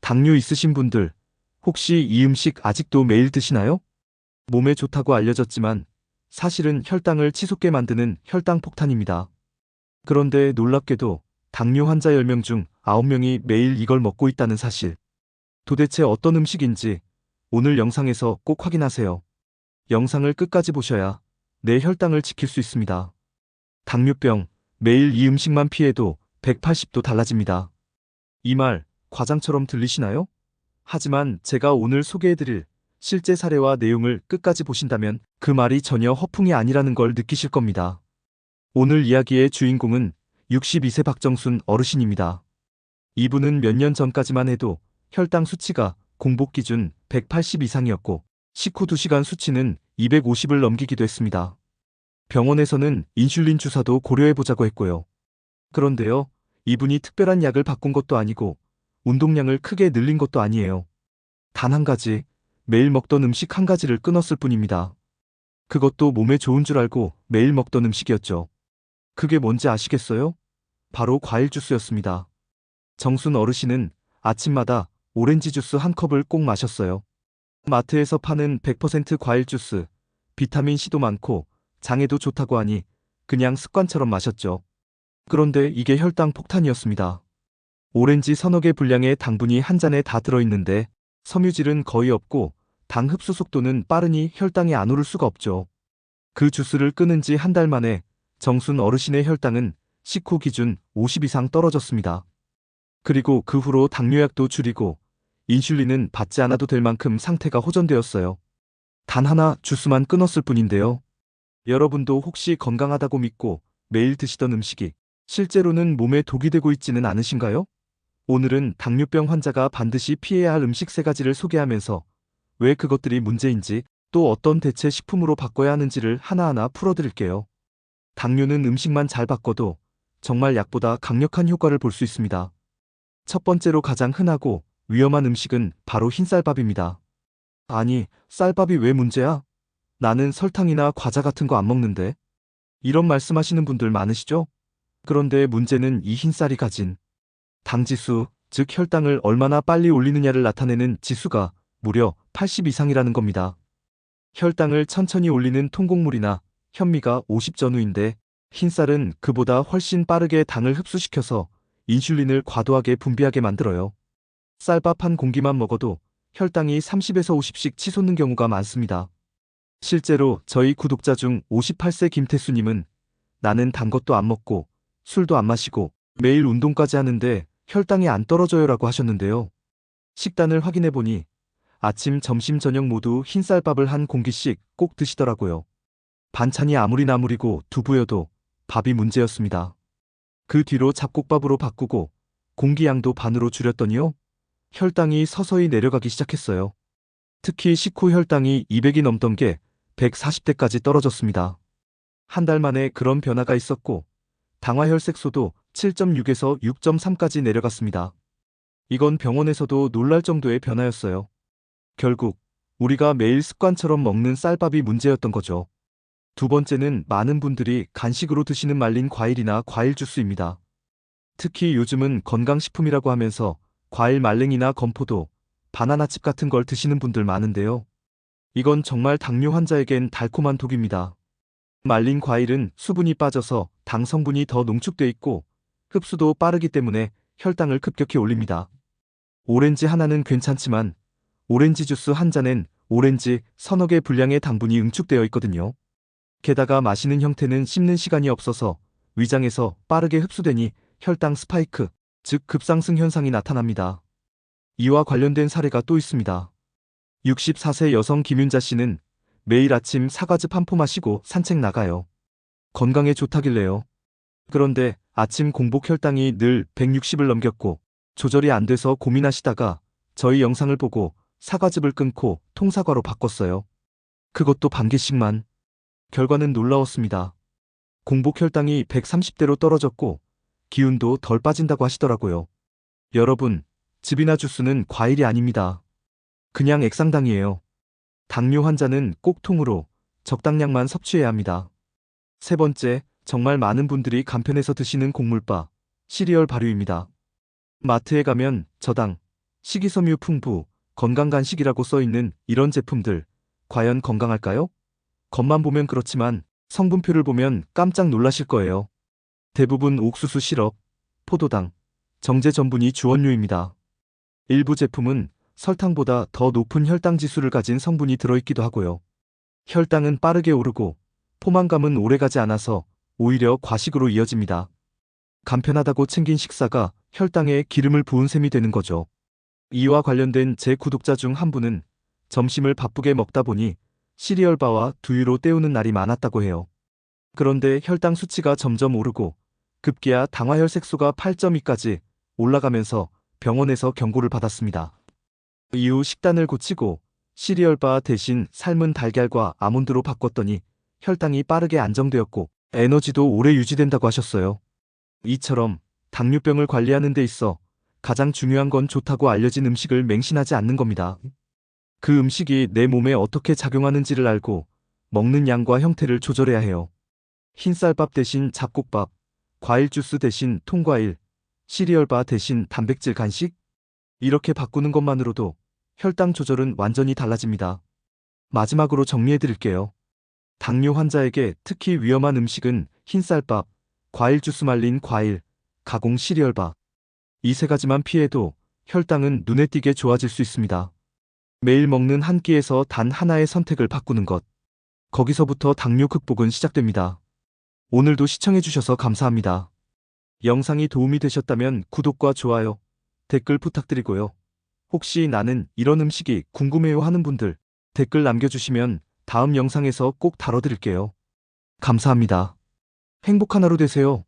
당뇨 있으신 분들, 혹시 이 음식 아직도 매일 드시나요? 몸에 좋다고 알려졌지만 사실은 혈당을 치솟게 만드는 혈당 폭탄입니다. 그런데 놀랍게도 당뇨 환자 10명 중 9명이 매일 이걸 먹고 있다는 사실. 도대체 어떤 음식인지 오늘 영상에서 꼭 확인하세요. 영상을 끝까지 보셔야 내 혈당을 지킬 수 있습니다. 당뇨병, 매일 이 음식만 피해도 180도 달라집니다. 이 말 과장처럼 들리시나요? 하지만 제가 오늘 소개해드릴 실제 사례와 내용을 끝까지 보신다면 그 말이 전혀 허풍이 아니라는 걸 느끼실 겁니다. 오늘 이야기의 주인공은 62세 박정순 어르신입니다. 이분은 몇 년 전까지만 해도 혈당 수치가 공복 기준 180 이상이었고 식후 2시간 수치는 250을 넘기기도 했습니다. 병원에서는 인슐린 주사도 고려해보자고 했고요. 그런데요, 이분이 특별한 약을 바꾼 것도 아니고 운동량을 크게 늘린 것도 아니에요. 단 한 가지, 매일 먹던 음식 한 가지를 끊었을 뿐입니다. 그것도 몸에 좋은 줄 알고 매일 먹던 음식이었죠. 그게 뭔지 아시겠어요? 바로 과일 주스였습니다. 정순 어르신은 아침마다 오렌지 주스 한 컵을 꼭 마셨어요. 마트에서 파는 100% 과일 주스, 비타민 C도 많고 장에도 좋다고 하니 그냥 습관처럼 마셨죠. 그런데 이게 혈당 폭탄이었습니다. 오렌지 서너 개 분량의 당분이 한 잔에 다 들어있는데 섬유질은 거의 없고 당 흡수 속도는 빠르니 혈당이 안 오를 수가 없죠. 그 주스를 끊은 지 한 달 만에 정순 어르신의 혈당은 식후 기준 50 이상 떨어졌습니다. 그리고 그 후로 당뇨약도 줄이고 인슐린은 받지 않아도 될 만큼 상태가 호전되었어요. 단 하나 주스만 끊었을 뿐인데요. 여러분도 혹시 건강하다고 믿고 매일 드시던 음식이 실제로는 몸에 독이 되고 있지는 않으신가요? 오늘은 당뇨병 환자가 반드시 피해야 할 음식 3가지를 소개하면서 왜 그것들이 문제인지 또 어떤 대체 식품으로 바꿔야 하는지를 하나하나 풀어드릴게요. 당뇨는 음식만 잘 바꿔도 정말 약보다 강력한 효과를 볼 수 있습니다. 첫 번째로 가장 흔하고 위험한 음식은 바로 흰쌀밥입니다. 아니, 쌀밥이 왜 문제야? 나는 설탕이나 과자 같은 거 안 먹는데. 이런 말씀하시는 분들 많으시죠? 그런데 문제는 이 흰쌀이 가진 당지수, 즉 혈당을 얼마나 빨리 올리느냐를 나타내는 지수가 무려 80 이상이라는 겁니다. 혈당을 천천히 올리는 통곡물이나 현미가 50 전후인데 흰쌀은 그보다 훨씬 빠르게 당을 흡수시켜서 인슐린을 과도하게 분비하게 만들어요. 쌀밥 한 공기만 먹어도 혈당이 30에서 50씩 치솟는 경우가 많습니다. 실제로 저희 구독자 중 58세 김태수님은 나는 단 것도 안 먹고 술도 안 마시고 매일 운동까지 하는데 혈당이 안 떨어져요 라고 하셨는데요. 식단을 확인해보니 아침, 점심, 저녁 모두 흰쌀밥을 한 공기씩 꼭 드시더라고요. 반찬이 아무리 나물이고 두부여도 밥이 문제였습니다. 그 뒤로 잡곡밥으로 바꾸고 공기 양도 반으로 줄였더니요. 혈당이 서서히 내려가기 시작했어요. 특히 식후 혈당이 200이 넘던 게 140대까지 떨어졌습니다. 한 달 만에 그런 변화가 있었고 당화혈색소도 7.6에서 6.3까지 내려갔습니다. 이건 병원에서도 놀랄 정도의 변화였어요. 결국 우리가 매일 습관처럼 먹는 쌀밥이 문제였던 거죠. 두 번째는 많은 분들이 간식으로 드시는 말린 과일이나 과일 주스입니다. 특히 요즘은 건강식품이라고 하면서 과일 말랭이나 건포도, 바나나칩 같은 걸 드시는 분들 많은데요. 이건 정말 당뇨 환자에겐 달콤한 독입니다. 말린 과일은 수분이 빠져서 당 성분이 더 농축돼 있고 흡수도 빠르기 때문에 혈당을 급격히 올립니다. 오렌지 하나는 괜찮지만 오렌지 주스 한 잔엔 오렌지 서너 개 분량의 당분이 응축되어 있거든요. 게다가 마시는 형태는 씹는 시간이 없어서 위장에서 빠르게 흡수되니 혈당 스파이크, 즉 급상승 현상이 나타납니다. 이와 관련된 사례가 또 있습니다. 64세 여성 김윤자 씨는 매일 아침 사과즙 한 포 마시고 산책 나가요. 건강에 좋다길래요. 그런데 아침 공복 혈당이 늘 160을 넘겼고 조절이 안 돼서 고민하시다가 저희 영상을 보고 사과즙을 끊고 통사과로 바꿨어요. 그것도 반 개씩만. 결과는 놀라웠습니다. 공복 혈당이 130대로 떨어졌고 기운도 덜 빠진다고 하시더라고요. 여러분, 즙이나 주스는 과일이 아닙니다. 그냥 액상당이에요. 당뇨 환자는 꼭 통으로 적당량만 섭취해야 합니다. 세 번째, 정말 많은 분들이 간편해서 드시는 곡물바, 시리얼 발효입니다. 마트에 가면 저당, 식이섬유 풍부, 건강간식이라고 써있는 이런 제품들, 과연 건강할까요? 겉만 보면 그렇지만 성분표를 보면 깜짝 놀라실 거예요. 대부분 옥수수 시럽, 포도당, 정제 전분이 주원료입니다. 일부 제품은 설탕보다 더 높은 혈당 지수를 가진 성분이 들어있기도 하고요. 혈당은 빠르게 오르고 포만감은 오래가지 않아서 오히려 과식으로 이어집니다. 간편하다고 챙긴 식사가 혈당에 기름을 부은 셈이 되는 거죠. 이와 관련된 제 구독자 중 한 분은 점심을 바쁘게 먹다 보니 시리얼바와 두유로 때우는 날이 많았다고 해요. 그런데 혈당 수치가 점점 오르고 급기야 당화혈색소가 8.2까지 올라가면서 병원에서 경고를 받았습니다. 이후 식단을 고치고 시리얼바 대신 삶은 달걀과 아몬드로 바꿨더니 혈당이 빠르게 안정되었고 에너지도 오래 유지된다고 하셨어요. 이처럼 당뇨병을 관리하는 데 있어 가장 중요한 건 좋다고 알려진 음식을 맹신하지 않는 겁니다. 그 음식이 내 몸에 어떻게 작용하는지를 알고 먹는 양과 형태를 조절해야 해요. 흰쌀밥 대신 잡곡밥, 과일 주스 대신 통과일, 시리얼바 대신 단백질 간식? 이렇게 바꾸는 것만으로도 혈당 조절은 완전히 달라집니다. 마지막으로 정리해 드릴게요. 당뇨 환자에게 특히 위험한 음식은 흰쌀밥, 과일 주스 말린 과일, 가공 시리얼바. 이 세 가지만 피해도 혈당은 눈에 띄게 좋아질 수 있습니다. 매일 먹는 한 끼에서 단 하나의 선택을 바꾸는 것. 거기서부터 당뇨 극복은 시작됩니다. 오늘도 시청해주셔서 감사합니다. 영상이 도움이 되셨다면 구독과 좋아요, 댓글 부탁드리고요. 혹시 나는 이런 음식이 궁금해요 하는 분들 댓글 남겨주시면 다음 영상에서 꼭 다뤄드릴게요. 감사합니다. 행복한 하루 되세요.